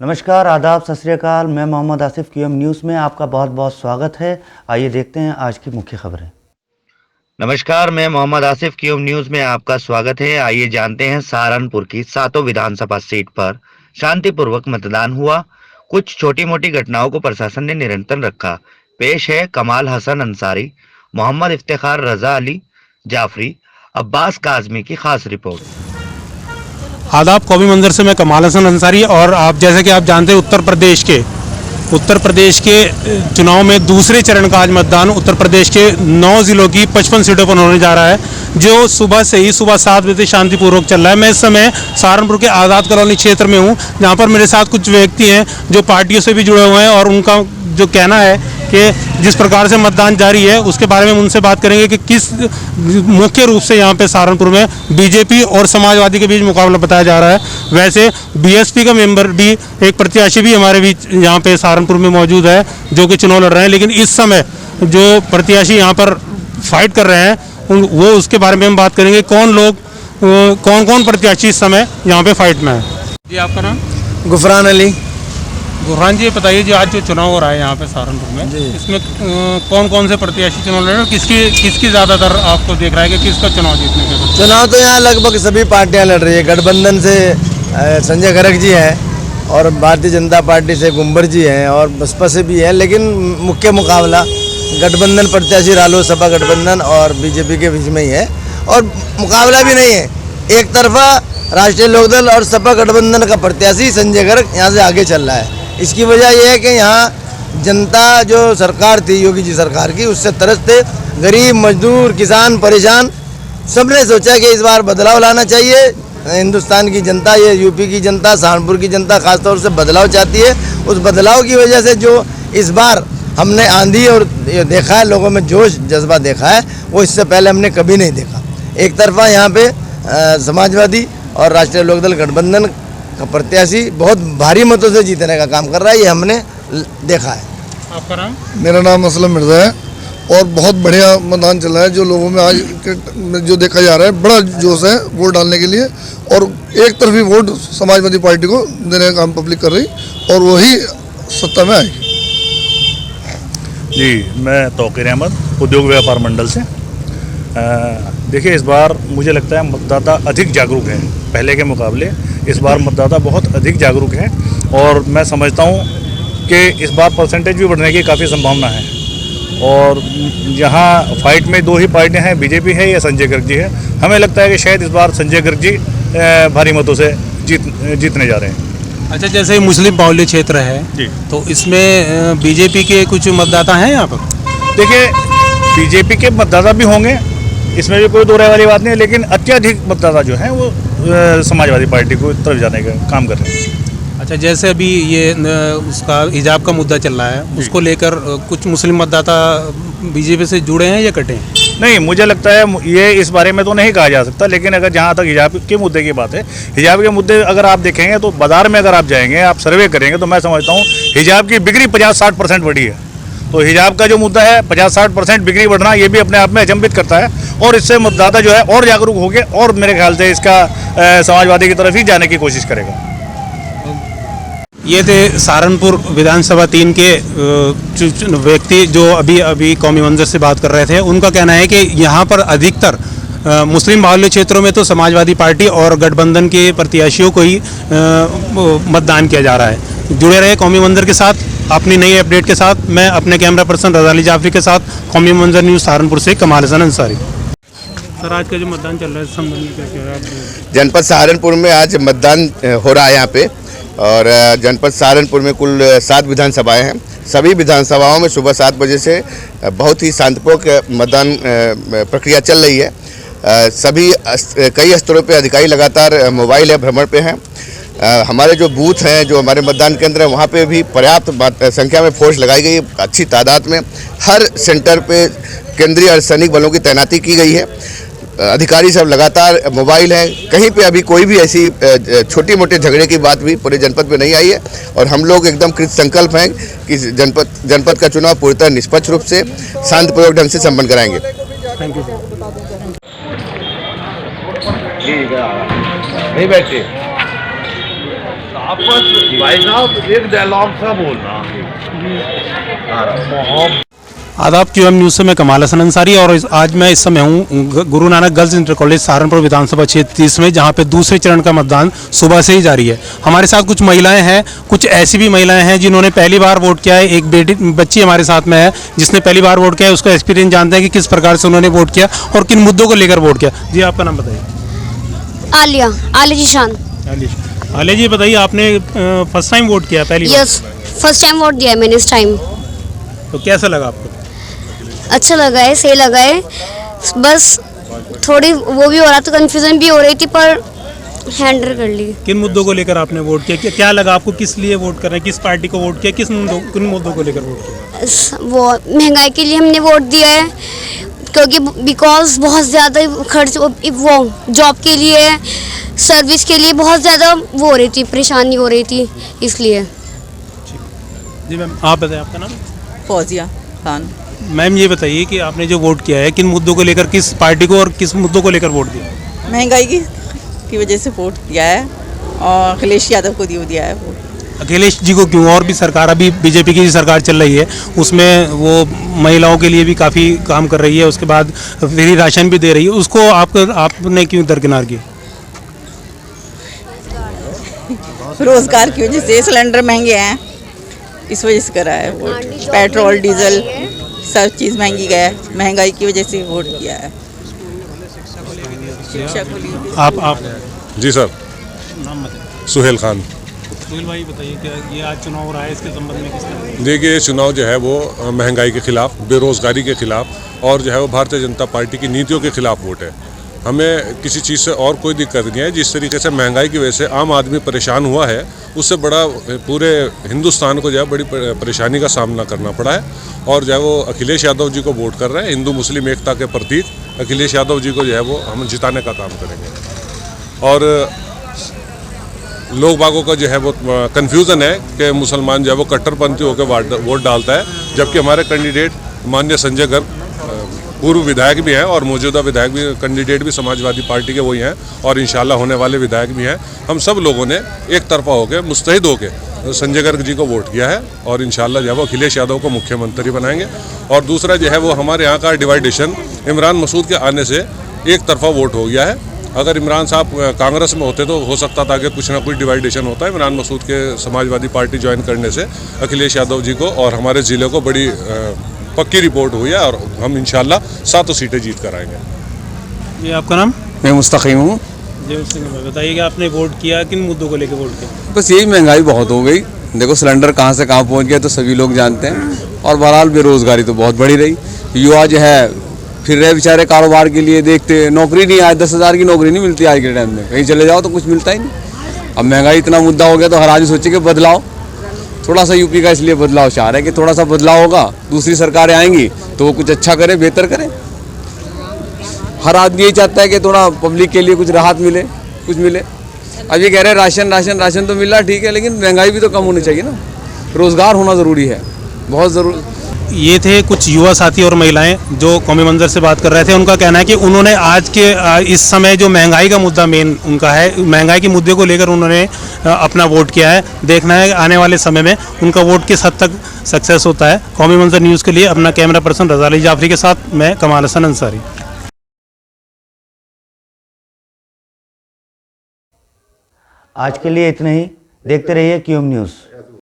नमस्कार, आदाब, सत श्री अकाल। मैं मोहम्मद आसिफ क्यूएम न्यूज़ में आपका बहुत बहुत स्वागत है। आइए देखते हैं आज की मुख्य खबरें। नमस्कार, मैं मोहम्मद आसिफ क्यूएम न्यूज़ में आपका स्वागत है। आइए जानते हैं सहारनपुर की सातों विधानसभा सीट पर शांतिपूर्वक मतदान हुआ। कुछ छोटी-मोटी घटनाओं को प्रशासन ने नियंत्रण रखा। पेश है कमाल हसन अंसारी, मोहम्मद इफ्तिखार रजा अली जाफरी, अब्बास काजमी की खास रिपोर्ट। आदाब, कौमी मंजर से मैं कमाल हसन अंसारी। और आप जैसे कि आप जानते हैं उत्तर प्रदेश के चुनाव में दूसरे चरण का आज मतदान उत्तर प्रदेश के 9 जिलों की 55 सीटों पर होने जा रहा है, जो सुबह 7 बजे शांतिपूर्वक चल रहा है। मैं इस समय सहारनपुर के आज़ाद कॉलोनी क्षेत्र में हूँ, जहाँ पर मेरे साथ कुछ व्यक्ति हैं जो पार्टियों से भी जुड़े हुए हैं और उनका जो कहना है कि जिस प्रकार से मतदान जारी है उसके बारे में उनसे बात करेंगे कि किस मुख्य रूप से यहाँ पे सहारनपुर में बीजेपी और समाजवादी के बीच मुकाबला बताया जा रहा है। वैसे बीएसपी का मेंबर भी, एक प्रत्याशी भी हमारे बीच यहाँ पे सहारनपुर में मौजूद है जो कि चुनाव लड़ रहे हैं, लेकिन इस समय जो प्रत्याशी यहाँ पर फाइट कर रहे हैं वो उसके बारे में हम बात करेंगे। कौन कौन प्रत्याशी इस समय यहाँ पे फाइट में है। जी, आपका नाम? गुफरान अली। गुरहान जी, बताइए जी, आज जो चुनाव हो रहा है यहाँ पे सहारनपुर में, इसमें कौन कौन से प्रत्याशी चुनाव लड़ रहे हैं, किसकी ज़्यादातर आपको देख रहा है कि किसका चुनाव जीतने के? चुनाव तो यहाँ लगभग सभी पार्टियाँ लड़ रही है। गठबंधन से संजय गर्ग जी हैं और भारतीय जनता पार्टी से गुम्बर जी हैं और बसपा से भी है, लेकिन मुख्य मुकाबला गठबंधन प्रत्याशी रालोसपा गठबंधन और बीजेपी के बीच में ही है। और मुकाबला भी नहीं है, एक तरफा राष्ट्रीय लोकदल और सपा गठबंधन का प्रत्याशी संजय गर्ग यहाँ से आगे चल रहा है। इसकी वजह यह है कि यहाँ जनता जो सरकार थी योगी जी सरकार की, उससे तरस थे। गरीब, मजदूर, किसान परेशान, सबने सोचा कि इस बार बदलाव लाना चाहिए। हिंदुस्तान की जनता, ये यूपी की जनता, सहारनपुर की जनता खासतौर से बदलाव चाहती है। उस बदलाव की वजह से जो इस बार हमने आंधी और देखा है, लोगों में जोश जज्बा देखा है, वो इससे पहले हमने कभी नहीं देखा। एक तरफा यहाँ पे समाजवादी और राष्ट्रीय लोकदल गठबंधन का प्रत्याशी बहुत भारी मतों से जीतने का काम कर रहा है, ये हमने देखा है। आपका नाम? मेरा नाम असलम मिर्ज़ा है और बहुत बढ़िया मतदान चल रहा है। जो लोगों में आज के जो देखा जा रहा है, बड़ा जोश है वोट डालने के लिए और एक तरफी वोट समाजवादी पार्टी को देने का काम पब्लिक कर रही और वही सत्ता में आएगी। जी, मैं तौकीर अहमद, उद्योग व्यापार मंडल से। देखिए, इस बार मुझे लगता है मतदाता अधिक जागरूक है पहले के मुकाबले। इस बार मतदाता बहुत अधिक जागरूक है और मैं समझता हूँ कि इस बार परसेंटेज भी बढ़ने की काफ़ी संभावना है। और यहाँ फाइट में 2 ही पार्टियाँ हैं, बीजेपी है या संजय गर्ग जी है। हमें लगता है कि शायद इस बार संजय गर्ग जी भारी मतों से जीतने जा रहे हैं। अच्छा, जैसे मुस्लिम बाहुल्य क्षेत्र है जी, तो इसमें बीजेपी के कुछ मतदाता हैं यहाँ पर? देखिए, बीजेपी के मतदाता भी होंगे, इसमें भी कोई दो राय वाली बात नहीं है, लेकिन अत्यधिक मतदाता जो हैं वो समाजवादी पार्टी को तरफ जाने का काम कर रहे हैं। अच्छा, जैसे अभी ये उसका हिजाब का मुद्दा चल रहा है, उसको लेकर कुछ मुस्लिम मतदाता बीजेपी से जुड़े हैं या कटे हैं? नहीं, मुझे लगता है ये इस बारे में तो नहीं कहा जा सकता, लेकिन अगर जहाँ तक हिजाब के मुद्दे की बात है, हिजाब के मुद्दे अगर आप देखेंगे तो बाज़ार में अगर आप जाएंगे, आप सर्वे करेंगे, तो मैं समझता हूँ हिजाब की बिक्री 50-60% बढ़ी है। तो हिजाब का जो मुद्दा है 50-60% बिक्री बढ़ना, ये भी अपने आप में अचंभित करता है और इससे मतदाता जो है और जागरूक हो गए और मेरे ख्याल से इसका समाजवादी की तरफ ही जाने की कोशिश करेगा। ये थे सहारनपुर विधानसभा 3 के व्यक्ति जो अभी कौमी मंजर से बात कर रहे थे। उनका कहना है कि यहाँ पर अधिकतर मुस्लिम बाहुल्य क्षेत्रों में तो समाजवादी पार्टी और गठबंधन के प्रत्याशियों को ही मतदान किया जा रहा है। जुड़े रहे कौमी मंजर के साथ अपनी नई अपडेट के साथ। मैं अपने कैमरा पर्सन रजा अली जाफरी के साथ कौमी मंजर न्यूज़ सहारनपुर से कमाल हसन अंसारी। सर, आज का जो मतदान चल रहा है इस संबंध में क्या कह रहे हैं आप? जनपद सहारनपुर में आज मतदान हो रहा है यहाँ पे और जनपद सहारनपुर में कुल 7 विधानसभाएं हैं। सभी विधानसभाओं में सुबह 7 बजे से बहुत ही शांतिपूर्वक मतदान प्रक्रिया चल रही है। सभी कई स्तरों पे अधिकारी लगातार मोबाइल या भ्रमण पे हैं। हमारे जो बूथ हैं, जो हमारे मतदान केंद्र हैं, वहाँ पे भी पर्याप्त संख्या में फोर्स लगाई गई है, अच्छी तादाद में। हर सेंटर पे केंद्रीय अर्धसैनिक बलों की तैनाती की गई है। अधिकारी सब लगातार मोबाइल हैं। कहीं पे अभी कोई भी ऐसी छोटी मोटे झगड़े की बात भी पूरे जनपद में नहीं आई है और हम लोग एकदम कृत संकल्प हैं कि जनपद का चुनाव पूरी तरह निष्पक्ष रूप से शांतिपूर्वक ढंग से संपन्न कराएंगे। Thank you. नहीं बैठे आपस भाई साहब एक डायलॉग सा बोलना। आदाब QM न्यूज़ से मैं कमाल हसन अंसारी और आज मैं इस समय हूँ Guru Nanak girls inter college Saharanpur विधानसभा क्षेत्र 30 में, जहाँ पे दूसरे चरण का मतदान सुबह से ही जारी है। हमारे साथ कुछ महिलाएं हैं, कुछ ऐसी भी महिलाएं हैं जिन्होंने पहली बार वोट किया है। एक बच्ची हमारे साथ में है जिसने पहली बार वोट किया है, उसका एक्सपीरियंस जानते हैं कि किस प्रकार से उन्होंने वोट किया और किन मुद्दों को लेकर वोट किया। जी आपका नाम बताइए। आलिया जीशान। आलिया जी बताइए, आपने फर्स्ट टाइम वोट किया पहली बार? यस, फर्स्ट टाइम वोट दिया है मैंने इस टाइम। तो कैसा लगा आपको? अच्छा लगा है, सही लगा है। बस थोड़ी वो भी हो रहा था, कंफ्यूजन भी हो रही थी, पर हैंडल कर ली। किन मुद्दों को लेकर आपने वोट किया? क्या लगा आपको, किस लिए वोट कर रहे हैं, किस पार्टी को वोट किया, किन मुद्दों को लेकर वोट किया? वो महंगाई के लिए हमने वोट दिया है, क्योंकि बिकॉज बहुत ज़्यादा खर्च, वो जॉब के लिए, सर्विस के लिए बहुत ज़्यादा वो हो रही थी, परेशानी हो रही थी, इसलिए। जी मैम, आप बताएं आपका नाम? फौजिया खान। मैम ये बताइए कि आपने जो वोट किया है, किन मुद्दों को लेकर, किस पार्टी को और किस मुद्दों को लेकर वोट दिया? महंगाई की वजह से वोट दिया है और अखिलेश यादव को दिया है वोट। अखिलेश जी को क्यों? और भी सरकार, अभी बीजेपी की सरकार चल रही है, उसमें वो महिलाओं के लिए भी काफ़ी काम कर रही है, उसके बाद फ्री राशन भी दे रही है, उसको आपने क्यों दरकिनार किया? रोजगार की वजह से, सिलेंडर महंगे हैं, इस वजह से करा है वोट। पेट्रोल डीजल सब चीज़ महंगी गया है, महंगाई की वजह से वोट किया है। शिक्षा को लिए आप जी सर, नाम बताइए। सुहेल खान। सुहेल भाई बताइए, क्या ये आज चुनाव हो रहा है, इसके संबंध में किस तरह? देखिए, ये चुनाव जो है वो महंगाई के खिलाफ, बेरोजगारी के खिलाफ और जो है वो भारतीय जनता पार्टी की नीतियों के खिलाफ वोट है। हमें किसी चीज़ से और कोई दिक्कत नहीं है। जिस तरीके से महंगाई की वजह से आम आदमी परेशान हुआ है, उससे बड़ा पूरे हिंदुस्तान को जो है बड़ी परेशानी का सामना करना पड़ा है। और जो है वो अखिलेश यादव जी को वोट कर रहे हैं। हिंदू मुस्लिम एकता के प्रतीक अखिलेश यादव जी को जो है वो हम जिताने का काम करेंगे। और लोग बागों का जो है वो कन्फ्यूज़न है कि मुसलमान जो है वो कट्टरपंथी होकर वोट डालता है, जबकि हमारे कैंडिडेट माननीय संजय गर्ग पूर्व विधायक भी हैं और मौजूदा विधायक भी, कैंडिडेट भी समाजवादी पार्टी के वही हैं और इंशाल्लाह होने वाले विधायक भी हैं। हम सब लोगों ने एक तरफा होकर, मुस्तैद होकर संजय गर्ग जी को वोट किया है और इंशाल्लाह जो है वो अखिलेश यादव को मुख्यमंत्री बनाएंगे। और दूसरा जो है वो हमारे यहाँ का डिवाइडेशन इमरान मसूद के आने से एक तरफा वोट हो गया है। अगर इमरान साहब कांग्रेस में होते तो हो सकता था कि कुछ ना कुछ डिवाइडेशन होता है। इमरान मसूद के समाजवादी पार्टी ज्वाइन करने से अखिलेश यादव जी को और हमारे ज़िले को बड़ी पक्की रिपोर्ट हुई है और हम इंशाल्लाह 7 सीटें जीत कर आएंगे। ये आपका नाम? मैं मुस्तकीम हूँ। जी बताइए कि आपने वोट किया, किन मुद्दों को लेकर वोट किया? बस यही, महंगाई बहुत हो गई। देखो सिलेंडर कहाँ से कहाँ पहुँच गया तो सभी लोग जानते हैं। और बहरहाल बेरोज़गारी तो बहुत बढ़ी रही। युवा जो है फिर रहे बेचारे कारोबार के लिए, देखते नौकरी नहीं आए, 10,000 की नौकरी नहीं मिलती आज के टाइम में। कहीं चले जाओ तो कुछ मिलता ही नहीं। अब महंगाई इतना मुद्दा हो गया तो हर आदमी सोचे कि बदलाव, थोड़ा सा यूपी का इसलिए बदलाव चाह रहे हैं कि थोड़ा सा बदलाव होगा, दूसरी सरकारें आएंगी तो वो कुछ अच्छा करे, बेहतर करे। हर आदमी यही चाहता है कि थोड़ा पब्लिक के लिए कुछ राहत मिले, कुछ मिले। अब ये कह रहे हैं राशन तो मिल रहा ठीक है, लेकिन महंगाई भी तो कम होनी चाहिए ना। रोज़गार होना ज़रूरी है, बहुत ज़रूरी। ये थे कुछ युवा साथी और महिलाएं जो कौमी मंजर से बात कर रहे थे। उनका कहना है कि उन्होंने आज के इस समय जो महंगाई का मुद्दा मेन उनका है, महंगाई के मुद्दे को लेकर उन्होंने अपना वोट किया है। देखना है आने वाले समय में उनका वोट किस हद तक सक्सेस होता है। कौमी मंजर न्यूज़ के लिए अपना कैमरा पर्सन रज़ा अली जाफरी के साथ मैं कमाल हसन अंसारी। आज के लिए इतना ही। देखते रहिए QM न्यूज़।